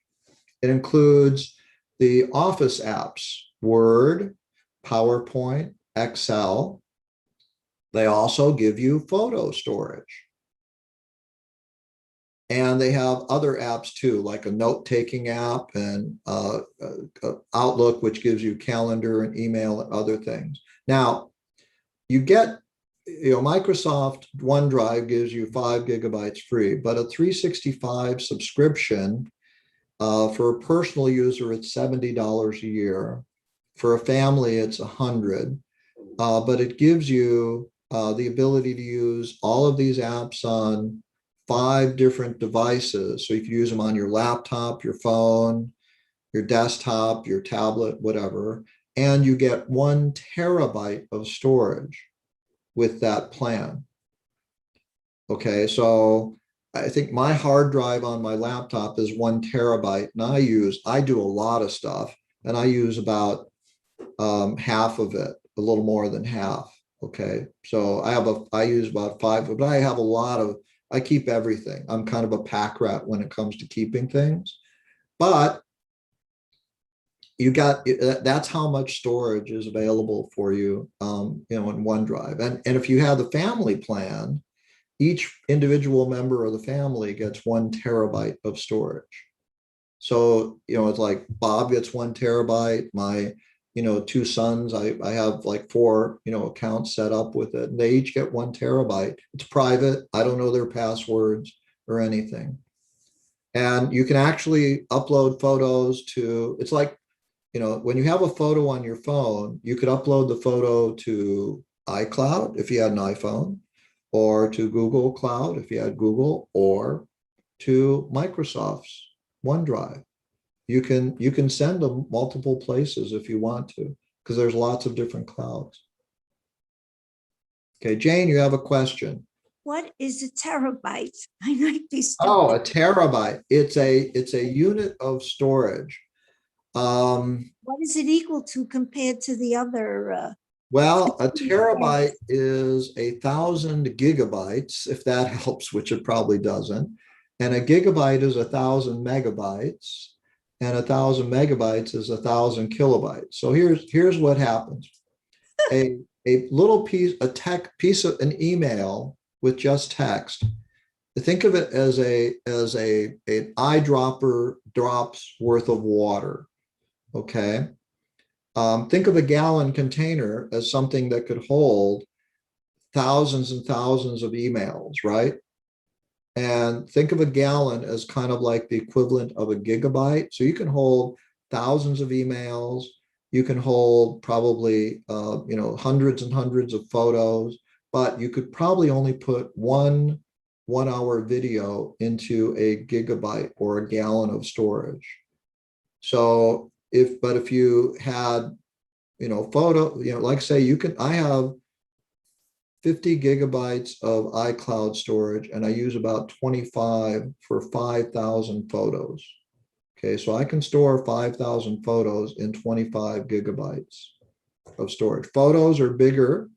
It includes the Office apps, Word, PowerPoint, Excel. They also give you photo storage. And they have other apps too, like a note-taking app and Outlook, which gives you calendar and email and other things. Now, you get, Microsoft OneDrive gives you 5 gigabytes free, but a 365 subscription for a personal user, it's $70 a year. For a family, it's $100. But it gives you the ability to use all of these apps on 5 different devices. So you can use them on your laptop, your phone, your desktop, your tablet, whatever. And you get 1 terabyte of storage with that plan. Okay, so I think my hard drive on my laptop is 1 terabyte, and I do a lot of stuff, and I use about half of it, a little more than half. Okay, so I use about 5, but I have I keep everything. I'm kind of a pack rat when it comes to keeping things, but that's how much storage is available for you, in OneDrive. And if you have the family plan, each individual member of the family gets 1 terabyte of storage. So, it's like Bob gets 1 terabyte. My, 2 sons, I have like 4, accounts set up with it. And they each get 1 terabyte. It's private. I don't know their passwords or anything. And you can actually upload photos it's like, when you have a photo on your phone, you could upload the photo to iCloud if you had an iPhone, or to Google Cloud if you had Google, or to Microsoft's OneDrive. You can send them multiple places if you want to, because there's lots of different clouds. Okay, Jane, you have a question. What is a terabyte? I might be Oh, a stupid. terabyte. It's a unit of storage. What is it equal to compared to the other? Well, a terabyte is 1,000 gigabytes, if that helps, which it probably doesn't. And a gigabyte is 1,000 megabytes, and 1,000 megabytes is 1,000 kilobytes. So here's what happens. A little piece, piece of an email with just text. Think of it as an eyedropper drops worth of water. Okay. Think of a gallon container as something that could hold thousands and thousands of emails, right? And think of a gallon as kind of like the equivalent of a gigabyte. So you can hold thousands of emails. You can hold probably, hundreds and hundreds of photos, but you could probably only put one 1 hour video into a gigabyte or a gallon of storage. So if you had, like say I have 50 gigabytes of iCloud storage and I use about 25 for 5,000 photos. Okay, so I can store 5,000 photos in 25 gigabytes of storage. Photos are bigger,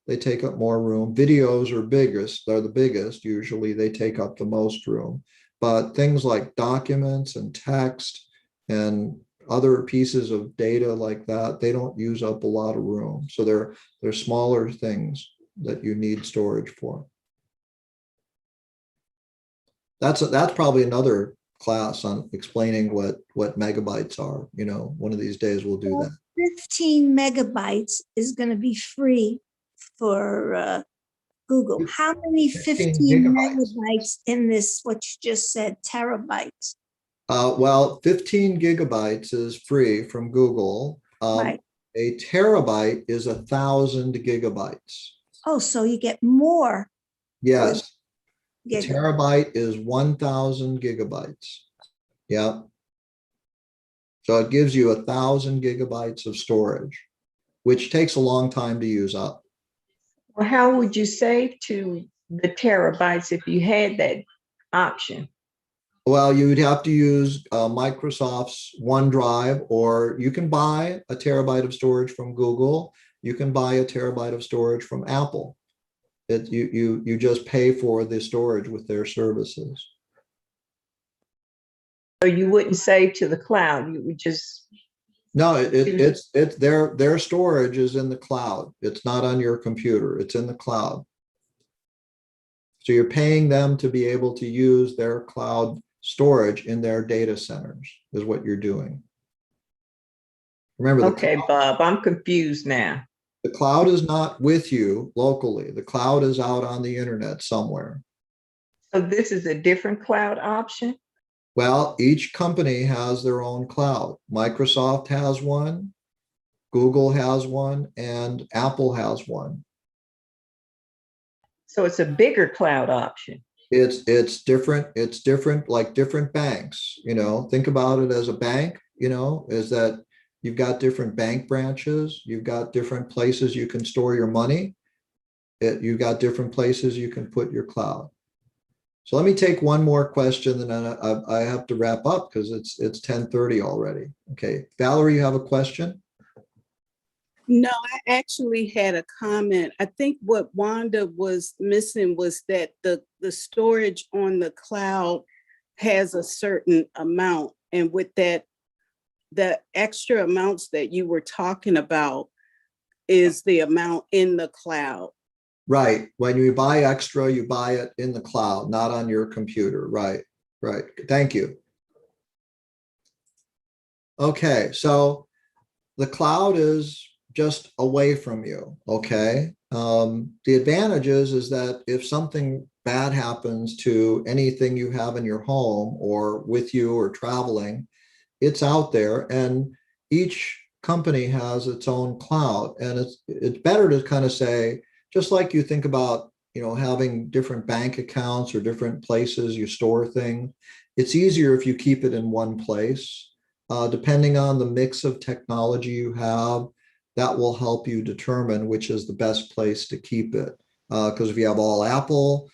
they take up more room. Videos are they're the biggest, usually they take up the most room. But things like documents and text and other pieces of data like that, they don't use up a lot of room. So they're smaller things that you need storage for. That's probably another class on explaining what megabytes are. One of these days we'll do that. 15 megabytes is going to be free for Google. How many 15 15 gigabytes. megabytes in this, what you just said, terabytes? Well, 15 gigabytes is free from Google. Right. A terabyte is 1,000 gigabytes. Oh, so you get more. Yes. A gigabytes. terabyte is 1,000 gigabytes. Yeah. So it gives you 1,000 gigabytes of storage, which takes a long time to use up. Well, how would you save to the terabytes if you had that option? Well, you would have to use Microsoft's OneDrive, or you can buy a terabyte of storage from Google. You can buy a terabyte of storage from Apple. You just pay for the storage with their services. So you wouldn't save to the cloud, you would just. No, it's their storage is in the cloud. It's not on your computer. It's in the cloud. So you're paying them to be able to use their cloud storage in their data centers is what you're doing. Remember, Okay, Bob, I'm confused now. the cloud is not with you locally. The cloud is out on the internet somewhere. So this is a different cloud option? Well, each company has their own cloud. Microsoft has one, Google has one, and Apple has one. So it's a bigger cloud option. It's different. It's different, like different banks. Think about it as a bank. Is that you've got different bank branches. You've got different places you can store your money. You've got different places you can put your cloud. So let me take one more question, and then I have to wrap up because it's 10:30 already. Okay, Valerie, you have a question? No, I actually had a comment. I think what Wanda was missing was that the storage on the cloud has a certain amount. And with that, the extra amounts that you were talking about is the amount in the cloud. Right. When you buy extra, you buy it in the cloud, not on your computer. Right. Right. Thank you. Okay. So the cloud is just away from you. Okay. The advantage is that if something bad happens to anything you have in your home or with you or traveling, it's out there, and each company has its own cloud. And it's better to kind of say, just like you think about, having different bank accounts or different places you store things, it's easier if you keep it in one place. Depending on the mix of technology you have, that will help you determine which is the best place to keep it. Because if you have all Apple,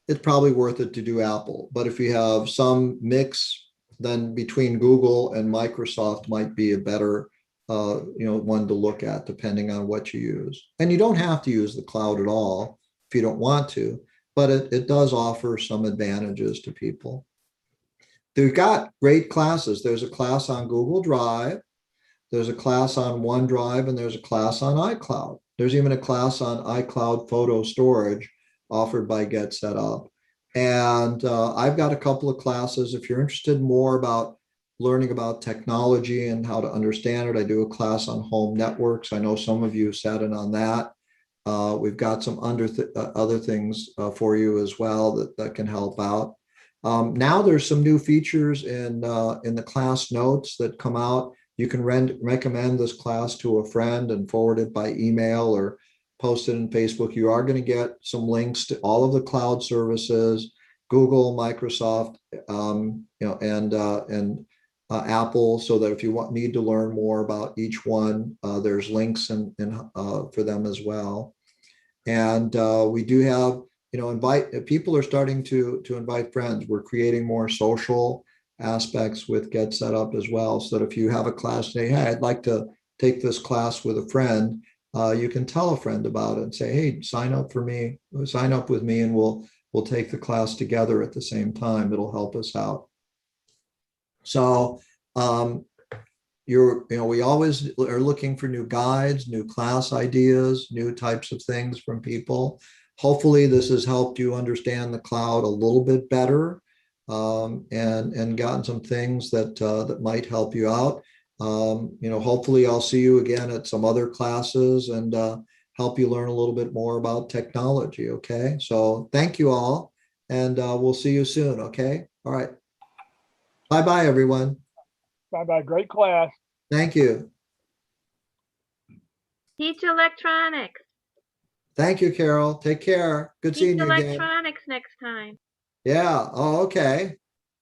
it's probably worth it to do Apple. But if you have some mix then between Google and Microsoft might be a better one to look at depending on what you use. And you don't have to use the cloud at all if you don't want to, but it does offer some advantages to people. They've got great classes. There's a class on Google Drive. There's a class on OneDrive, and there's a class on iCloud. There's even a class on iCloud photo storage offered by Get Set Up. And I've got a couple of classes. If you're interested more about learning about technology and how to understand it, I do a class on home networks. I know some of you sat in on that. We've got some other things for you as well that can help out. Now there's some new features in the class notes that come out. You can recommend this class to a friend and forward it by email or post it in Facebook. You are going to get some links to all of the cloud services, Google, Microsoft, and Apple, so that if you need to learn more about each one, there's links for them as well. And we do have, people are starting to invite friends. We're creating more social aspects with Get Set Up as well, so that if you have a class, say, hey, I'd like to take this class with a friend, you can tell a friend about it and say, hey, sign up with me, and we'll take the class together at the same time. It'll help us out. So we always are looking for new guides, new class ideas, new types of things from people. Hopefully this has helped you understand the cloud a little bit better, and gotten some things that might help you out. Hopefully I'll see you again at some other classes and help you learn a little bit more about technology. Okay, so thank you all, and we'll see you soon. Okay, all right. Bye-bye, everyone. Bye-bye. Great class. Thank you. Teach electronics. Thank you, Carol. Take care. Good seeing Teach you again. electronics next time. Yeah. Oh, okay.